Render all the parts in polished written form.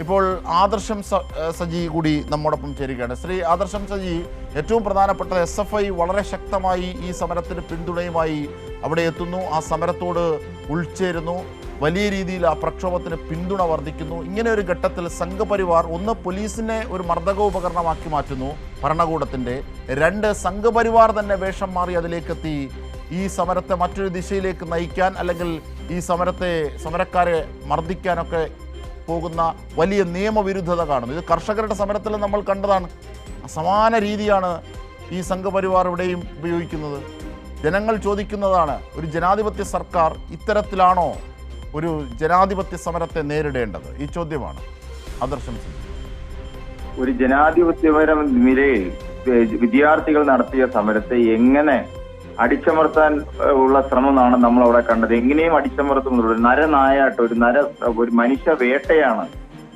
ഇപ്പോൾ ആദർശം സജി കൂടി നമ്മോടൊപ്പം ചേരുകയാണ്. ശ്രീ ആദർശം സജി, ഏറ്റവും പ്രധാനപ്പെട്ട SFI വളരെ ശക്തമായി ഈ സമരത്തിന് പിന്തുണയുമായി അവിടെ എത്തുന്നു, ആ സമരത്തോട് ഉൾച്ചേരുന്നു, വലിയ രീതിയിൽ ആ പ്രക്ഷോഭത്തിന് പിന്തുണ വർദ്ധിക്കുന്നു. ഇങ്ങനെ ഒരു ഘട്ടത്തിൽ സംഘപരിവാർ ഒന്ന് പോലീസിനെ ഒരു മർദ്ദകോപകരണമാക്കി മാറ്റുന്നു ഭരണകൂടത്തിൻ്റെ, രണ്ട് സംഘപരിവാർ തന്നെ വേഷം മാറി അതിലേക്കെത്തി ഈ സമരത്തെ മറ്റൊരു ദിശയിലേക്ക് നയിക്കാൻ അല്ലെങ്കിൽ ഈ സമരക്കാരെ മർദ്ദിക്കാനൊക്കെ പോകുന്ന വലിയ നിയമവിരുദ്ധത കാണുന്നു. ഇത് കർഷകരുടെ സമരത്തിൽ നമ്മൾ കണ്ടതാണ്. സമാന രീതിയാണ് ഈ സംഘപരിവാർ ഇവിടെയും ഉപയോഗിക്കുന്നത്. ജനങ്ങൾ ചോദിക്കുന്നതാണ്, ഒരു ജനാധിപത്യ സർക്കാർ ഇത്തരത്തിലാണോ ഒരു ജനാധിപത്യ സമരത്തെ നേരിടേണ്ടത്? ഈ ചോദ്യമാണ് ആദർശം. ഒരു ജനാധിപത്യപരം നിലയിൽ വിദ്യാർത്ഥികൾ നടത്തിയ സമരത്തെ എങ്ങനെ അടിച്ചമർത്താൻ ഉള്ള ശ്രമമാണ് നമ്മൾ അവിടെ കണ്ടത്. എങ്ങനെയും അടിച്ചമർത്തുന്നത് നരനായാട്ട് ഒരു മനുഷ്യ വേട്ടയാണ്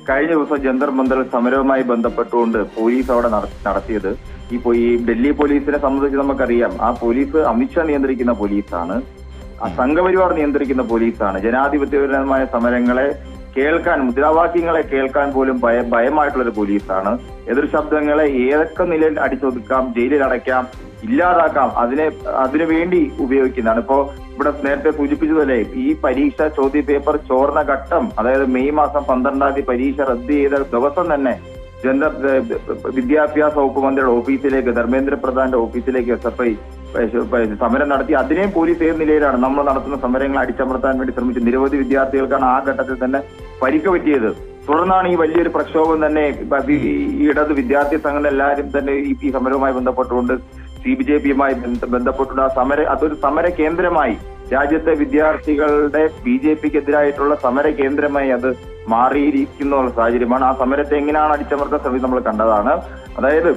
കഴിഞ്ഞ ദിവസം ജന്തർ മന്ദർ സമരവുമായി ബന്ധപ്പെട്ടുകൊണ്ട് പോലീസ് അവിടെ നടത്തിയത്. ഈ ഡൽഹി പോലീസിനെ സംബന്ധിച്ച് നമുക്കറിയാം, ആ പോലീസ് അമിത്ഷാ നിയന്ത്രിക്കുന്ന പോലീസാണ്, ആ സംഘപരിവാർ നിയന്ത്രിക്കുന്ന പോലീസാണ്. ജനാധിപത്യപരമായ സമരങ്ങളെ കേൾക്കാൻ, മുദ്രാവാക്യങ്ങളെ കേൾക്കാൻ പോലും ഭയമായിട്ടുള്ളൊരു പോലീസാണ്. എതിർ ശബ്ദങ്ങളെ ഏതൊക്കെ നിലയിൽ അടിച്ചൊതുക്കാം, ജയിലിൽ അടയ്ക്കാം, ഇല്ലാതാക്കാം, അതിനു വേണ്ടി ഉപയോഗിക്കുന്നതാണ്. ഇപ്പോ ഇവിടെ നേരത്തെ സൂചിപ്പിച്ചതല്ലേ, ഈ പരീക്ഷ ചോദ്യ പേപ്പർ ചോർന്ന ഘട്ടം, അതായത് മെയ് മാസം 12-ാം തീയതി പരീക്ഷ റദ്ദ് ചെയ്ത ദിവസം തന്നെ വിദ്യാഭ്യാസ വകുപ്പ് മന്ത്രിയുടെ ഓഫീസിലേക്ക്, ധർമ്മേന്ദ്ര പ്രധാന്റെ ഓഫീസിലേക്ക് SFI സമരം നടത്തി. അതിനെയും പോലീസ് ഏത് നിലയിലാണ് നമ്മൾ നടത്തുന്ന സമരങ്ങൾ അടിച്ചമർത്താൻ വേണ്ടി ശ്രമിച്ചു. നിരവധി വിദ്യാർത്ഥികൾക്കാണ് ആ ഘട്ടത്തിൽ തന്നെ പരിക്ക് പറ്റിയത്. തുടർന്നാണ് ഈ വലിയൊരു പ്രക്ഷോഭം തന്നെ ഇടത് വിദ്യാർത്ഥി സംഘടന എല്ലാവരും തന്നെ ഈ സമരവുമായി ബന്ധപ്പെട്ടുകൊണ്ട് CBJPയുമായി ബന്ധപ്പെട്ടുള്ള അതൊരു സമര കേന്ദ്രമായി, രാജ്യത്തെ വിദ്യാർത്ഥികളുടെ BJPക്കെതിരായിട്ടുള്ള സമര കേന്ദ്രമായി അത് മാറിയിരിക്കുന്ന സാഹചര്യമാണ്. ആ സമരത്തെ എങ്ങനെയാണ് അടിച്ചമർത്താൻ ശ്രമിച്ചത് നമ്മൾ കണ്ടതാണ്. അതായത്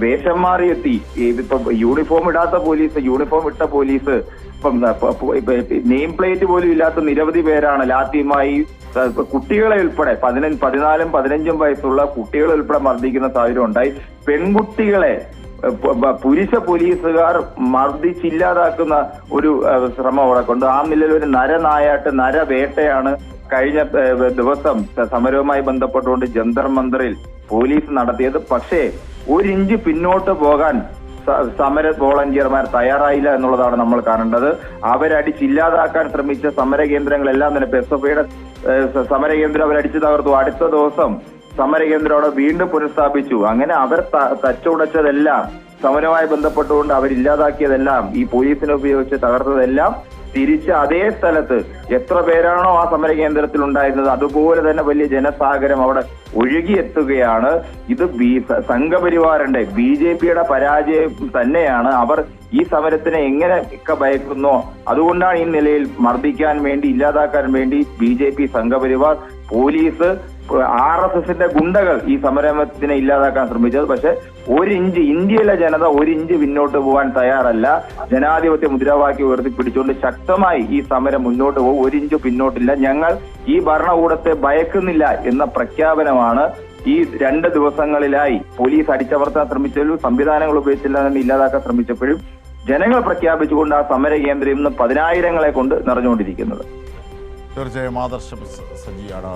വേഷം മാറിയെത്തി, ഇപ്പൊ യൂണിഫോം ഇടാത്ത പോലീസ്, യൂണിഫോം ഇട്ട പോലീസ്, ഇപ്പം നെയിം പ്ലേറ്റ് പോലും ഇല്ലാത്ത നിരവധി പേരാണ് ലാത്തിയുമായി കുട്ടികളെ ഉൾപ്പെടെ 14, 15 വയസ്സുള്ള കുട്ടികളെ ഉൾപ്പെടെ മർദ്ദിക്കുന്ന സാഹചര്യം ഉണ്ടായി. പെൺകുട്ടികളെ പുരുഷ പോലീസുകാർ മർദ്ദിച്ചില്ലാതാക്കുന്ന ഒരു ശ്രമം അവിടെ കൊണ്ട് ആ നിലയിൽ ഒരു നരനായാട്ട്, നരവേട്ടയാണ് കഴിഞ്ഞ ദിവസം സമരവുമായി ബന്ധപ്പെട്ടുകൊണ്ട് ജന്തർ മന്ദറിൽ പോലീസ് നടത്തിയത്. പക്ഷേ ഒരിഞ്ച് പിന്നോട്ട് പോകാൻ സമര വോളണ്ടിയർമാർ തയ്യാറായില്ല എന്നുള്ളതാണ് നമ്മൾ കാണേണ്ടത്. അവരടിച്ചില്ലാതാക്കാൻ ശ്രമിച്ച സമര കേന്ദ്രങ്ങളെല്ലാം തന്നെ SFIയുടെ സമരകേന്ദ്രം അവരടിച്ചു തകർത്തു. അടുത്ത ദിവസം സമരകേന്ദ്രം അവിടെ വീണ്ടും പുനഃസ്ഥാപിച്ചു. അങ്ങനെ അവർ തച്ചുടച്ചതെല്ലാം, സമരവുമായി ബന്ധപ്പെട്ടുകൊണ്ട് അവരില്ലാതാക്കിയതെല്ലാം, ഈ പോലീസിനെ ഉപയോഗിച്ച് തകർത്തതെല്ലാം തിരിച്ച് അതേ സ്ഥലത്ത് എത്ര പേരാണോ ആ സമരകേന്ദ്രത്തിൽ ഉണ്ടായിരുന്നത് അതുപോലെ തന്നെ വലിയ ജനസാഗരം അവിടെ ഒഴുകിയെത്തുകയാണ്. ഇത് സംഘപരിവാറിന്റെ BJPയുടെ പരാജയം തന്നെയാണ്. അവർ ഈ സമരത്തിനെ എങ്ങനെ ഭയക്കുന്നോ അതുകൊണ്ടാണ് ഈ നിലയിൽ മർദ്ദിക്കാൻ വേണ്ടി, ഇല്ലാതാക്കാൻ വേണ്ടി BJP, സംഘപരിവാർ, പോലീസ്, RSSന്റെ ഗുണ്ടകൾ ഈ സമരത്തിനെ ഇല്ലാതാക്കാൻ ശ്രമിച്ചത്. പക്ഷെ ഇന്ത്യയിലെ ജനത ഒരിഞ്ച് പിന്നോട്ട് പോകാൻ തയ്യാറല്ല. ജനാധിപത്യ മുദ്രാവാക്യം ഉയർത്തിപ്പിടിച്ചുകൊണ്ട് ശക്തമായി ഈ സമരം മുന്നോട്ട് പോകും. ഒരിഞ്ച് പിന്നോട്ടില്ല. ഞങ്ങൾ ഈ ഭരണകൂടത്തെ ഭയക്കുന്നില്ല എന്ന പ്രഖ്യാപനമാണ് ഈ 2 ദിവസങ്ങളിലായി പോലീസ് അടിച്ചമർത്താൻ ശ്രമിച്ചപ്പോഴും, സംവിധാനങ്ങൾ ഉപയോഗിച്ചില്ല എന്ന് ഇല്ലാതാക്കാൻ ശ്രമിച്ചപ്പോഴും ജനങ്ങൾ പ്രഖ്യാപിച്ചുകൊണ്ട് ആ സമര കേന്ദ്രം ഇന്ന് 10,000-ങ്ങളെ കൊണ്ട് നിറഞ്ഞുകൊണ്ടിരിക്കുന്നത്. തീർച്ചയായും ആദർശം സജിയാണ്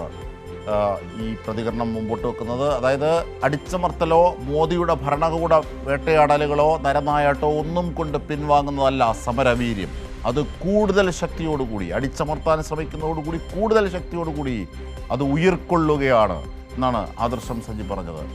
ഈ പ്രതികരണം മുമ്പോട്ട് വെക്കുന്നത്. അതായത് അടിച്ചമർത്തലോ മോദിയുടെ ഭരണകൂട വേട്ടയാടലുകളോ നരനായാട്ടോ ഒന്നും കൊണ്ട് പിൻവാങ്ങുന്നതല്ല സമരവീര്യം. അത് കൂടുതൽ ശക്തിയോടുകൂടി, അടിച്ചമർത്താൻ ശ്രമിക്കുന്നതോടുകൂടി കൂടുതൽ ശക്തിയോടുകൂടി അത് ഉയർക്കൊള്ളുകയാണ് എന്നാണ് ആദർശം സജി പറഞ്ഞത്.